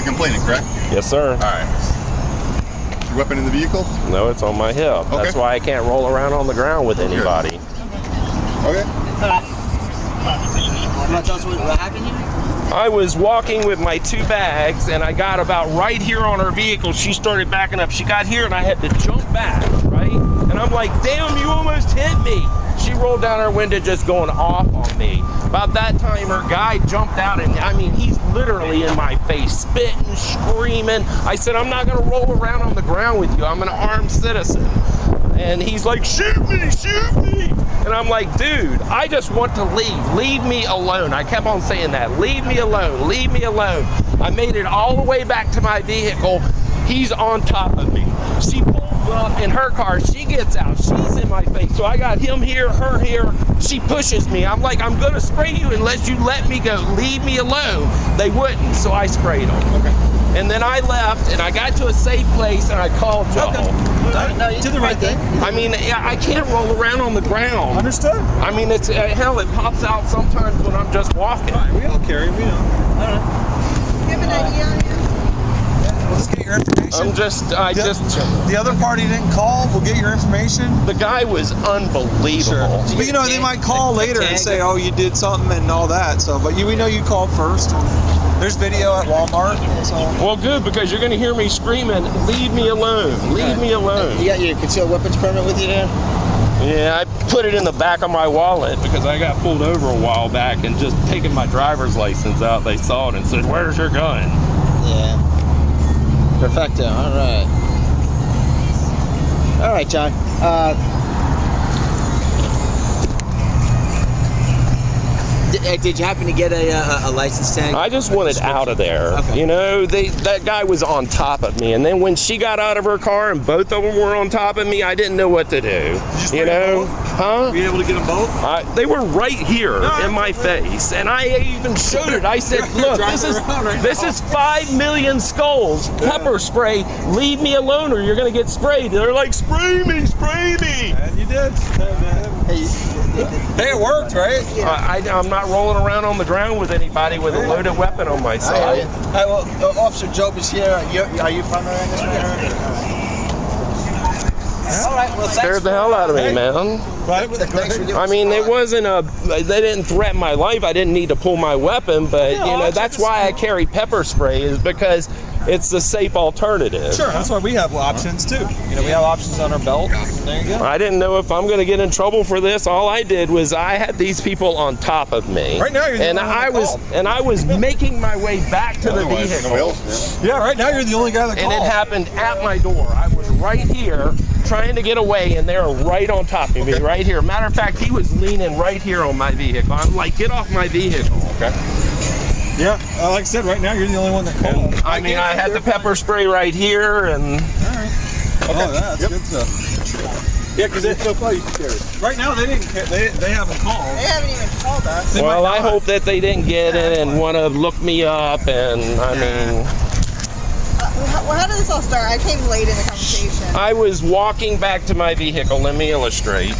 you're complaining, correct? Yes, sir. All right. Your weapon in the vehicle? No, it's on my hip. Okay. That's why I can't roll around on the ground with anybody. Okay. You want to tell us what happened here? I was walking with my 2 bags, and I got about right here on her vehicle. She started backing up. She got here, and I had to jump back, right? And I'm like, damn, you almost hit me. She rolled down her window just going off on me. About that time, her guy jumped out, and I mean, he's literally in my face, spitting, screaming. I said, I'm not gonna roll around on the ground with you. I'm an armed citizen. And he's like, shoot me, shoot me. And I'm like, dude, I just want to leave. Leave me alone. I kept on saying that. Leave me alone. Leave me alone. I made it all the way back to my vehicle. He's on top of me. She pulls up in her car. She gets out. She's in my face. So I got him here, her here. She pushes me. I'm like, I'm going to spray you unless you let me go. Leave me alone. They wouldn't. So I sprayed them. Okay. And then I left, and I got to a safe place, and I called y'all. Okay. No, you did the right thing. I mean, I can't roll around on the ground. Understood. I mean, it's hell, it pops out sometimes when I'm just walking. All right, we all carry, we know. All right. You have an idea on you? Let's get your information. The other party didn't call. We'll get your information. The guy was unbelievable. But you know, they might call later and say, "Oh, you did something" and all that. So, but we know you called first. There's video at Walmart. So. Well, good, because you're going to hear me screaming, "Leave me alone! Leave me alone!" You got your concealed weapons permit with you there? Yeah, I put it in the back of my wallet because I got pulled over a while back and just taking my driver's license out. They saw it and said, "Where's your gun?" Yeah. Perfecto. All right. All right, John. Did you happen to get a license tag? I just wanted out of there. Okay. You know, that guy was on top of me, and then when she got out of her car and both of them were on top of me, I didn't know what to do. You know, huh? Were you able to get them both? They were right here in my face, and I even showed it. I said, "Look, this is 5 million skulls. Pepper spray. Leave me alone, or you're gonna get sprayed." They're like, "Spray me, spray me." And you did. Hey, it worked, right? I'm not rolling around on the ground with anybody with a loaded weapon on my side. Well, Officer Job is here. Are you primary in this matter? All right. Well, Scared the hell out of me, man. I mean, it wasn't they didn't threaten my life. I didn't need to pull my weapon, but you know, that's why I carry pepper spray, is because it's the safe alternative. Sure, that's why we have options too. You know, we have options on our belt. There you go. I didn't know if I'm going to get in trouble for this. All I did was I had these people on top of me. Right now, you're the only one I was making my way back to the vehicle. Yeah, right now you're the only guy that called. And it happened at my door. I was right here trying to get away, and they're right on top of me, right here. Matter of fact, he was leaning right here on my vehicle. I'm like, get off my vehicle. Okay. Yeah, like I said, right now you're the only one that called. I mean, I had the pepper spray right here, and... All right. Okay. Oh, that's good stuff. Yeah, because so far you carry. Right now they didn't. They haven't called. They haven't even called us. Well, I hope that they didn't get it and want to look me up, and I mean... How did this all start? I came late in the conversation. I was walking back to my vehicle, let me illustrate,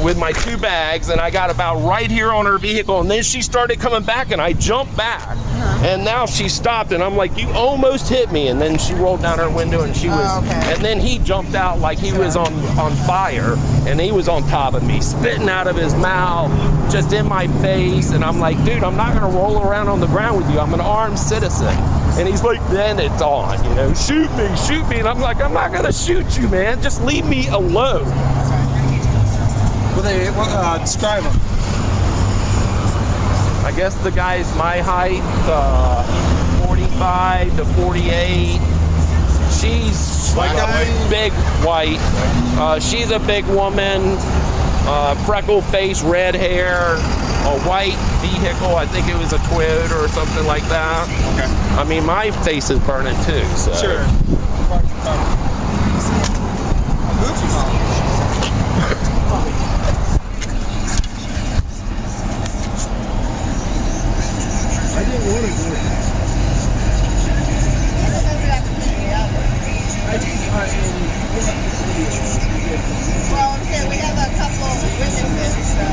with my 2 bags, and I got about right here on her vehicle, and then she started coming back, and I jumped back, and now she stopped, and I'm like, you almost hit me, and then she rolled down her window, and she was, and then he jumped out like he was on fire, and he was on top of me, spitting out of his mouth, just in my face, and I'm like, dude, I'm not gonna roll around on the ground with you, I'm an armed citizen. And he's like, then it's on, you know, shoot me, and I'm like, I'm not gonna shoot you, man, just leave me alone. Well, describe them. I guess the guy's my height, 45 to 48. She's big white. She's a big woman, freckle face, red hair, a white vehicle. I think it was a Toyota or something like that. Okay. I mean, my face is burning too. So. Sure. I didn't want to do it. Well, I'm saying we have a couple witnesses, so.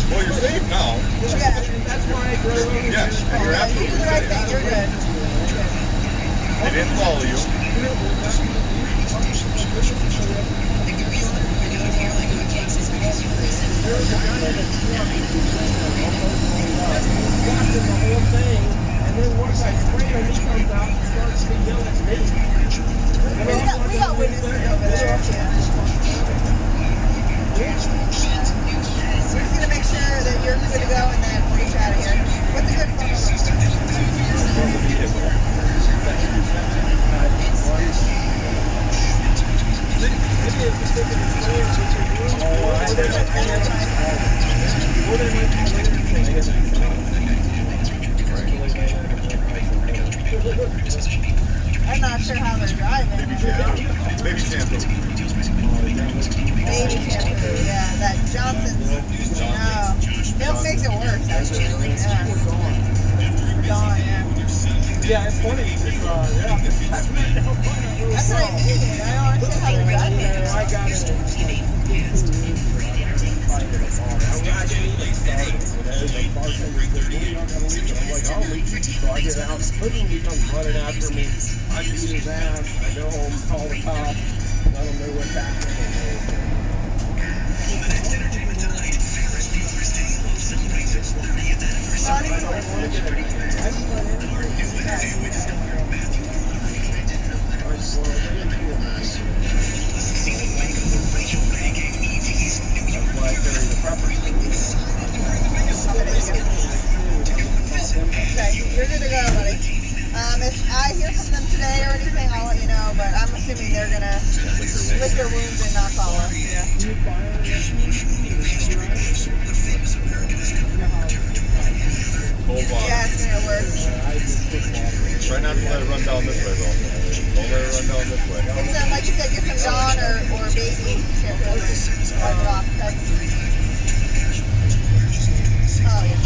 Well, you're safe now. Yeah. That's why I drove over here. Yes, and you're You absolutely did the right safe. thing. You're good. They didn't follow you. Watching the whole thing, and then once I spray him, he comes out and starts to yell at me. We got witnesses over there. Yeah. We're just gonna make sure that you're good to go, and then we'll get you out of here. What's a good phone I'm not sure how they're driving. Baby shampoo. Baby shampoo, yeah. That Johnson's. No. Milk makes it worse, actually. Yeah. Dawn, yeah. Yeah, it's funny. That's what I mean. I don't understand how they're driving. I got it. I'm so I get out, he comes running after me. I beat his ass. I go home, call the cops, let them know what's happening. Okay, you're good to go, buddy. If I hear from them today or anything, I'll let you know, but I'm assuming they're gonna lick their wounds and not call us. Yeah. Hold on. Yeah, it's gonna work. Try not to let it run down this way, though. Don't let it run down this way. Get some, like you said, get some Dawn or baby shampoo. Wipe it off, okay? Oh, yeah.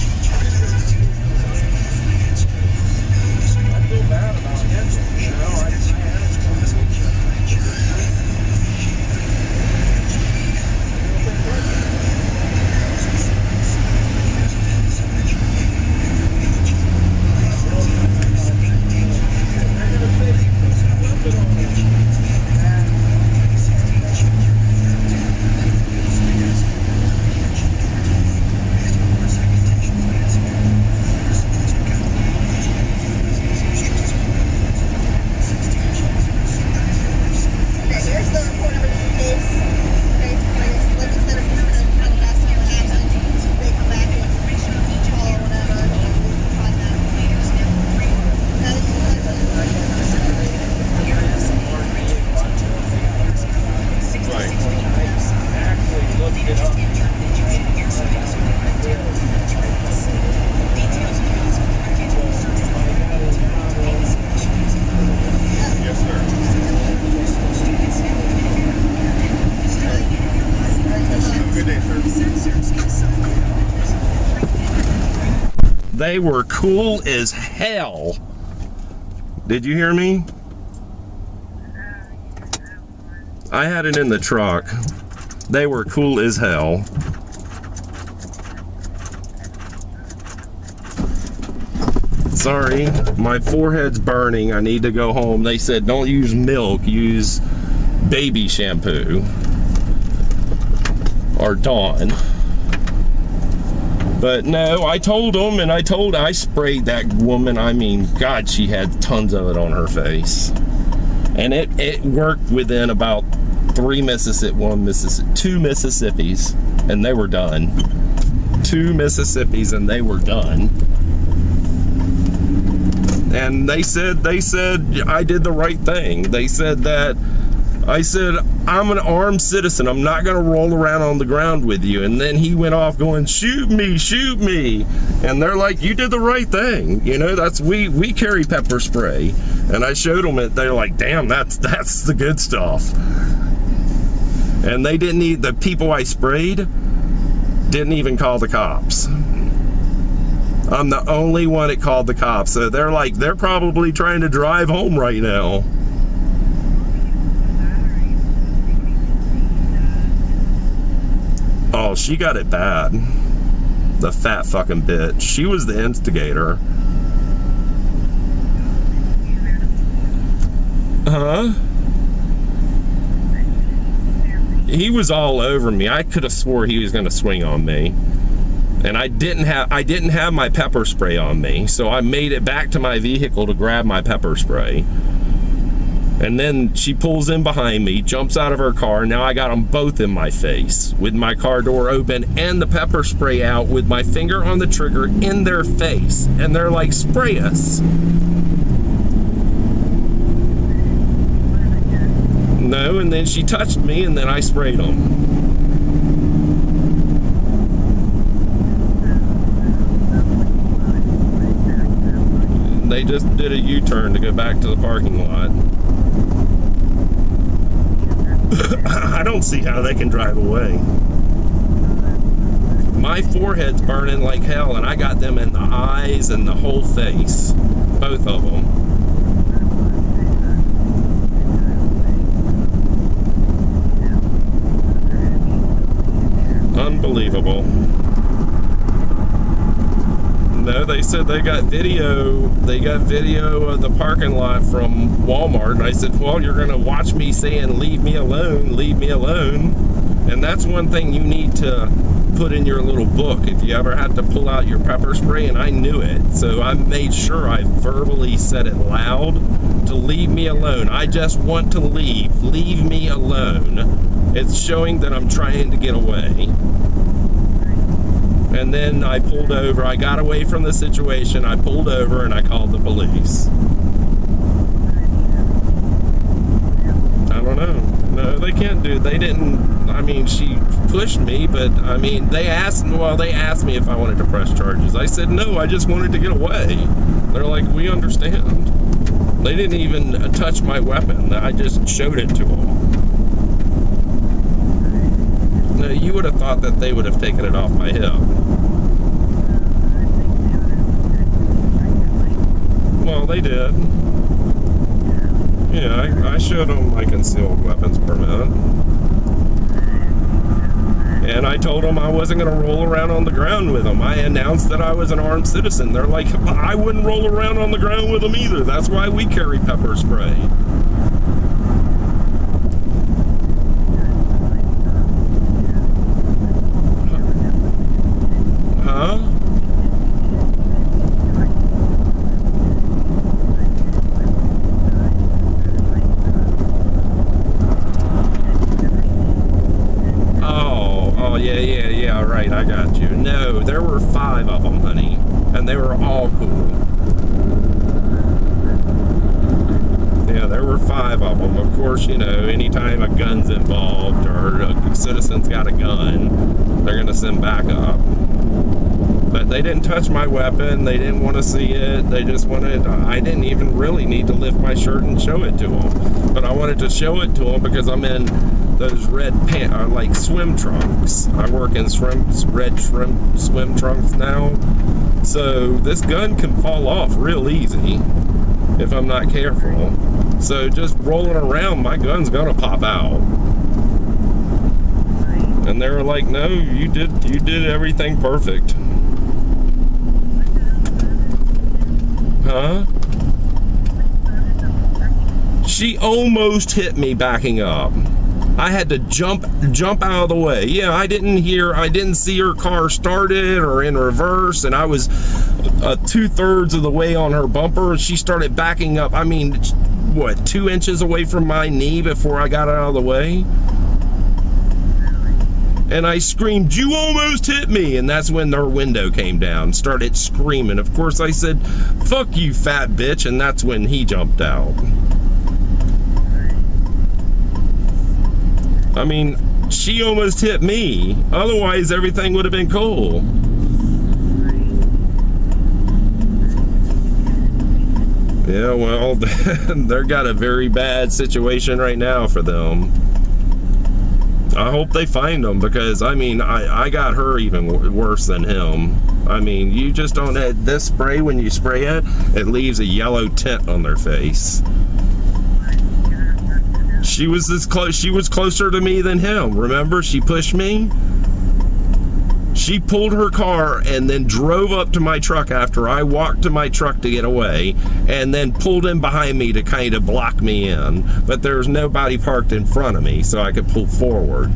I feel bad about him. You know, They were cool as hell. Did you hear me? I had it in the truck. They were cool as hell. Sorry, my forehead's burning. I need to go home. They said don't use milk, use baby shampoo or Dawn. But no, I told them, and I sprayed that woman. I mean, God, she had tons of it on her face. And it worked within about two Mississippis, and they were done. 2 Mississippis, and they were done. And they said I did the right thing. They said that I said, I'm an armed citizen. I'm not going to roll around on the ground with you. And then he went off going, shoot me, shoot me. And they're like, you did the right thing. You know, we carry pepper spray. And I showed them it. They're like, damn, that's the good stuff. And they didn't the people I sprayed didn't even call the cops. I'm the only one that called the cops. So they're probably trying to drive home right now. Oh, she got it bad. The fat fucking bitch. She was the instigator. Huh? He was all over me. I could have swore he was going to swing on me. And I didn't have my pepper spray on me, so I made it back to my vehicle to grab my pepper spray. And then she pulls in behind me, jumps out of her car. Now I got them both in my face with my car door open and the pepper spray out with my finger on the trigger in their face. And they're like, spray us. No, and then she touched me and then I sprayed them. They just did a U-turn to go back to the parking lot. I don't see how they can drive away. My forehead's burning like hell, and I got them in the eyes and the whole face. Both of them. Unbelievable. No, they said they got video of the parking lot from Walmart, and I said, well, you're gonna watch me saying leave me alone, and that's one thing you need to put in your little book if you ever had to pull out your pepper spray. And I knew it, so I made sure I verbally said it loud to leave me alone. I just want to leave me alone. It's showing that I'm trying to get away. And then I pulled over. I got away from the situation. I pulled over and I called the police. I don't know. No, they can't do it. They didn't. I mean, she pushed me, but I mean, they asked me if I wanted to press charges. I said no, I just wanted to get away. They're like, we understand. They didn't even touch my weapon. I just showed it to them. No, you would have thought that they would have taken it off my hip. Well, they did. Yeah, I showed them my concealed weapons permit. And I told them I wasn't going to roll around on the ground with them. I announced that I was an armed citizen. They're like, I wouldn't roll around on the ground with them either. That's why we carry pepper spray. Huh? Oh, yeah, right, I got you. No, there were 5 of them, honey, and they were all cool. Yeah, there were 5 of them. Of course, you know, anytime a gun's involved or a citizen's got a gun, they're gonna send backup. But they didn't touch my weapon. They didn't want to see it. They just wanted, I didn't even really need to lift my shirt and show it to them. But I wanted to show it to them because I'm in those red like swim trunks. I work in red swim trunks now. So this gun can fall off real easy if I'm not careful. So just rolling around, my gun's gonna pop out. And they were like, no, you did everything perfect. Huh? She almost hit me backing up. I had to jump out of the way. Yeah, I didn't see her car started or in reverse, and I was 2/3 of the way on her bumper. She started backing up. I mean, what, 2 inches away from my knee before I got out of the way? And I screamed, you almost hit me. And that's when their window came down, started screaming. Of course, I said, fuck you, fat bitch. And that's when he jumped out. I mean, she almost hit me. Otherwise, everything would have been cool. Yeah, well, they've got a very bad situation right now for them. I hope they find him because, I mean, I got her even worse than him. I mean, you just don't have this spray. When you spray it, it leaves a yellow tint on their face. She was this close. She was closer to me than him. Remember, she pushed me. She pulled her car and then drove up to my truck after I walked to my truck to get away, and then pulled in behind me to kind of block me in. But there was nobody parked in front of me, so I could pull forward.